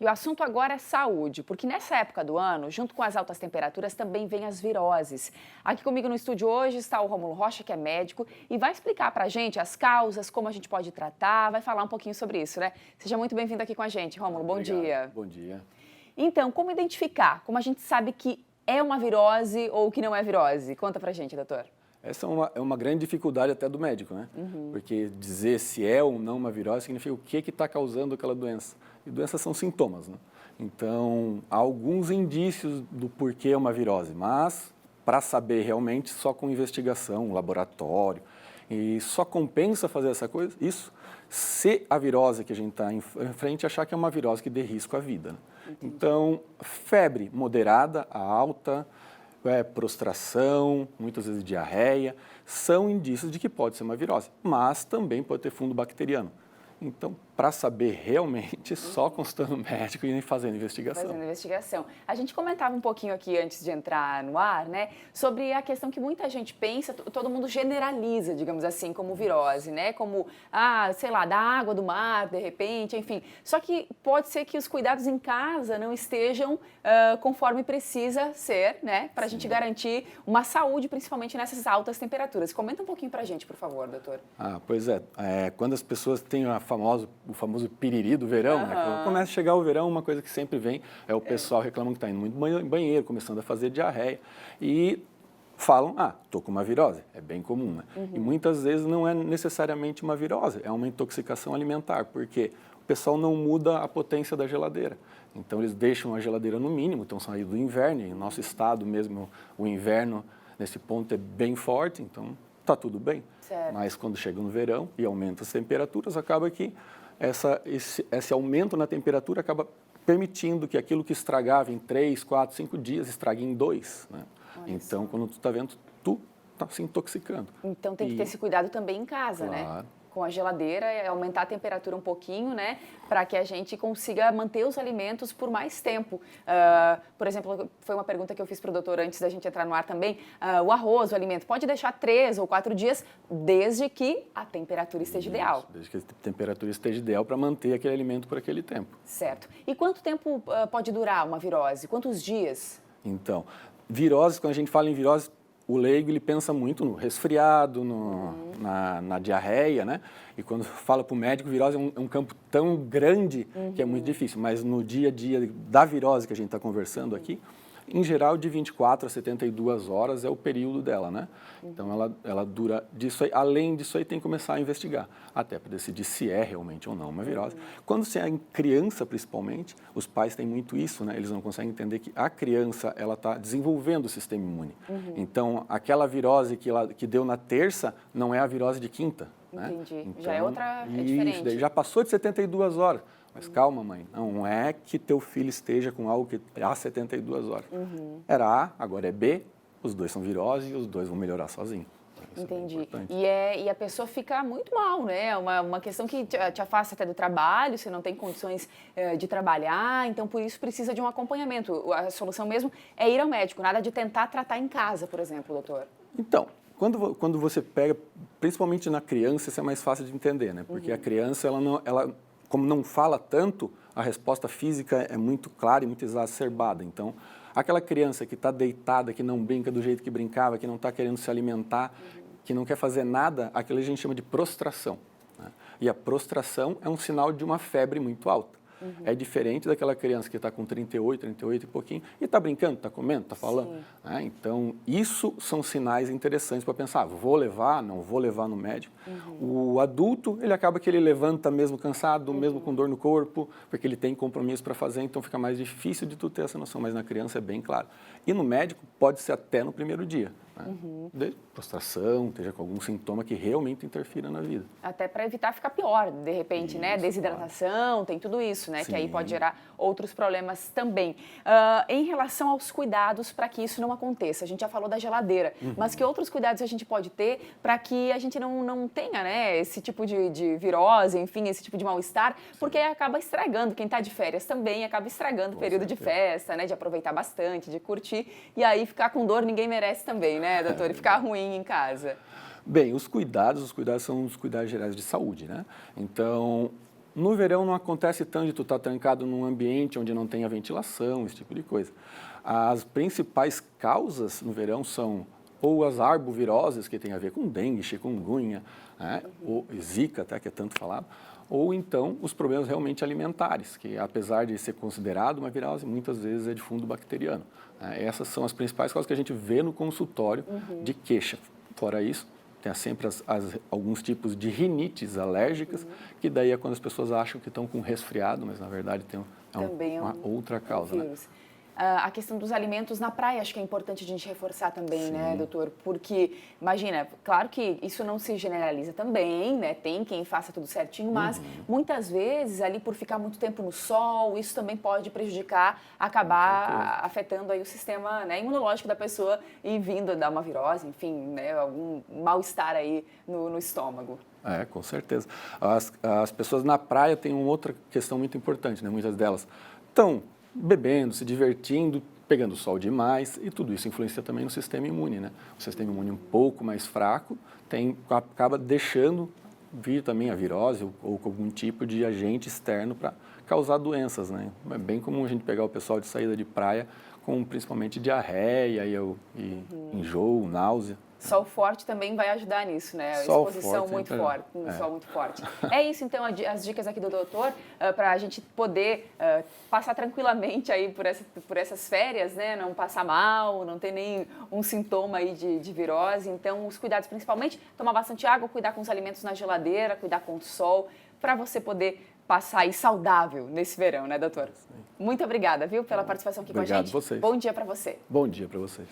E o assunto agora é saúde, porque nessa época do ano, junto com as altas temperaturas, também vem as viroses. Aqui comigo no estúdio hoje está o Rômulo Rocha, que é médico, e vai explicar pra gente as causas, como a gente pode tratar, vai falar um pouquinho sobre isso, né? Seja muito bem-vindo aqui com a gente, Rômulo. Bom Obrigado. dia. Bom dia. Então, como identificar? Como a gente sabe que é uma virose ou que não é virose? Conta pra gente, doutor. Essa é uma grande dificuldade até do médico, né? Porque dizer se é ou não uma virose significa o que está causando aquela doença. E doenças são sintomas, né? Então, há alguns indícios do porquê é uma virose, mas para saber realmente só com investigação, laboratório. E só compensa fazer isso se a virose que a gente está em frente achar que é uma virose que dê risco à vida, né? Então, febre moderada a alta, prostração, muitas vezes diarreia, são indícios de que pode ser uma virose, mas também pode ter fundo bacteriano. Então, para saber realmente, só consultando o médico e fazendo investigação. Fazendo investigação. A gente comentava um pouquinho aqui antes de entrar no ar, né, sobre a questão que muita gente pensa, todo mundo generaliza, digamos assim, como virose, né, como, sei lá, da água do mar, de repente, enfim. Só que pode ser que os cuidados em casa não estejam conforme precisa ser, né, para a gente garantir uma saúde, principalmente nessas altas temperaturas. Comenta um pouquinho para a gente, por favor, doutor. Pois é, quando as pessoas têm o famoso piriri do verão, né? Quando começa a chegar o verão, uma coisa que sempre vem é o pessoal reclamando que está indo muito no banheiro, começando a fazer diarreia e falam, estou com uma virose. É bem comum, né? E muitas vezes não é necessariamente uma virose, é uma intoxicação alimentar, porque o pessoal não muda a potência da geladeira. Então, eles deixam a geladeira no mínimo, estão saindo do inverno, e no nosso estado mesmo, o inverno, nesse ponto, é bem forte, então está tudo bem. Certo. Mas quando chega no verão e aumenta as temperaturas, acaba que esse aumento na temperatura acaba permitindo que aquilo que estragava em 3, 4, 5 dias estrague em 2. Né? Então, quando tu está vendo, tu está se intoxicando. Então, tem que ter esse cuidado também em casa, Claro. né? Com a geladeira, aumentar a temperatura um pouquinho, né? Para que a gente consiga manter os alimentos por mais tempo. Por exemplo, foi uma pergunta que eu fiz para o doutor antes da gente entrar no ar também. O arroz, o alimento, pode deixar 3 ou 4 dias, desde que a temperatura esteja ideal. Desde que a temperatura esteja ideal para manter aquele alimento por aquele tempo. Certo. E quanto tempo pode durar uma virose? Quantos dias? Então, viroses, quando a gente fala em virose, o leigo ele pensa muito no resfriado, na diarreia, né? E quando fala para o médico, virose é um campo tão grande que é muito difícil. Mas no dia a dia da virose que a gente está conversando aqui, em geral, de 24 a 72 horas é o período dela, né? Então, ela dura disso aí. Além disso aí, tem que começar a investigar, até para decidir se é realmente ou não uma virose. Quando você é em criança, principalmente, os pais têm muito isso, né? Eles não conseguem entender que a criança, ela está desenvolvendo o sistema imune. Então, aquela virose que deu na terça não é a virose de quinta. Entendi. Né? Então, já é outra, é diferente. Daí já passou de 72 horas. Mas calma, mãe, não é que teu filho esteja com algo que há 72 horas. Era A, agora é B, os dois são virose e os dois vão melhorar sozinhos. Entendi. E a pessoa fica muito mal, né? Uma questão que te afasta até do trabalho, você não tem condições de trabalhar, então por isso precisa de um acompanhamento. A solução mesmo é ir ao médico, nada de tentar tratar em casa, por exemplo, doutor. Então, quando você pega, principalmente na criança, isso é mais fácil de entender, né? Porque a criança, ela como não fala tanto, a resposta física é muito clara e muito exacerbada. Então, aquela criança que está deitada, que não brinca do jeito que brincava, que não está querendo se alimentar, que não quer fazer nada, aquilo a gente chama de prostração. Né? E a prostração é um sinal de uma febre muito alta. É diferente daquela criança que está com 38 e pouquinho, e está brincando, está comendo, está falando. Né? Então, isso são sinais interessantes para pensar, vou levar, não vou levar no médico. O adulto, ele acaba que ele levanta mesmo cansado, mesmo com dor no corpo, porque ele tem compromisso para fazer, então fica mais difícil de tu ter essa noção, mas na criança é bem claro. E no médico, pode ser até no primeiro dia. Né? De prostração, esteja com algum sintoma que realmente interfira na vida. Até para evitar ficar pior, de repente, né? Desidratação, tem tudo isso, né? Sim. Que aí pode gerar outros problemas também. Em relação aos cuidados para que isso não aconteça, a gente já falou da geladeira, mas que outros cuidados a gente pode ter para que a gente não tenha, né, esse tipo de virose, enfim, esse tipo de mal-estar, porque acaba estragando, quem está de férias também acaba estragando o período de festa, né, de aproveitar bastante, de curtir, e aí ficar com dor ninguém merece também, né, doutor, e ficar ruim em casa. Bem, os cuidados são os cuidados gerais de saúde, né? Então, No verão não acontece tanto de tu estar trancado num ambiente onde não tenha ventilação, esse tipo de coisa. As principais causas no verão são ou as arboviroses, que tem a ver com dengue, chikungunya, né? Ou zika, até que é tanto falado, ou então os problemas realmente alimentares, que apesar de ser considerado uma virose, muitas vezes é de fundo bacteriano. Essas são as principais causas que a gente vê no consultório de queixa. Fora isso, tem sempre alguns tipos de rinites alérgicas, que daí é quando as pessoas acham que estão com resfriado, mas na verdade tem uma outra causa. Né? A questão dos alimentos na praia, acho que é importante a gente reforçar também, sim, né, doutor? Porque, imagina, claro que isso não se generaliza também, né? Tem quem faça tudo certinho, mas muitas vezes, ali por ficar muito tempo no sol, isso também pode prejudicar, acabar afetando aí o sistema, né, imunológico da pessoa e vindo a dar uma virose, enfim, né, algum mal-estar aí no estômago. Com certeza. As pessoas na praia têm uma outra questão muito importante, né? Muitas delas estão bebendo, se divertindo, pegando sol demais, e tudo isso influencia também no sistema imune, né? O sistema imune um pouco mais fraco acaba deixando vir também a virose ou algum tipo de agente externo para causar doenças, né? É bem comum a gente pegar o pessoal de saída de praia com principalmente diarreia e enjoo, náusea. Sol forte também vai ajudar nisso, né? A exposição muito forte, um sol muito forte. É isso, então, as dicas aqui do doutor, para a gente poder passar tranquilamente aí por essas férias, né? Não passar mal, não ter nem um sintoma aí de virose. Então, os cuidados principalmente, tomar bastante água, cuidar com os alimentos na geladeira, cuidar com o sol, para você poder passar aí saudável nesse verão, né, doutor? Muito obrigada, viu, pela participação aqui com a gente. Obrigado a vocês. Bom dia para você. Bom dia para vocês.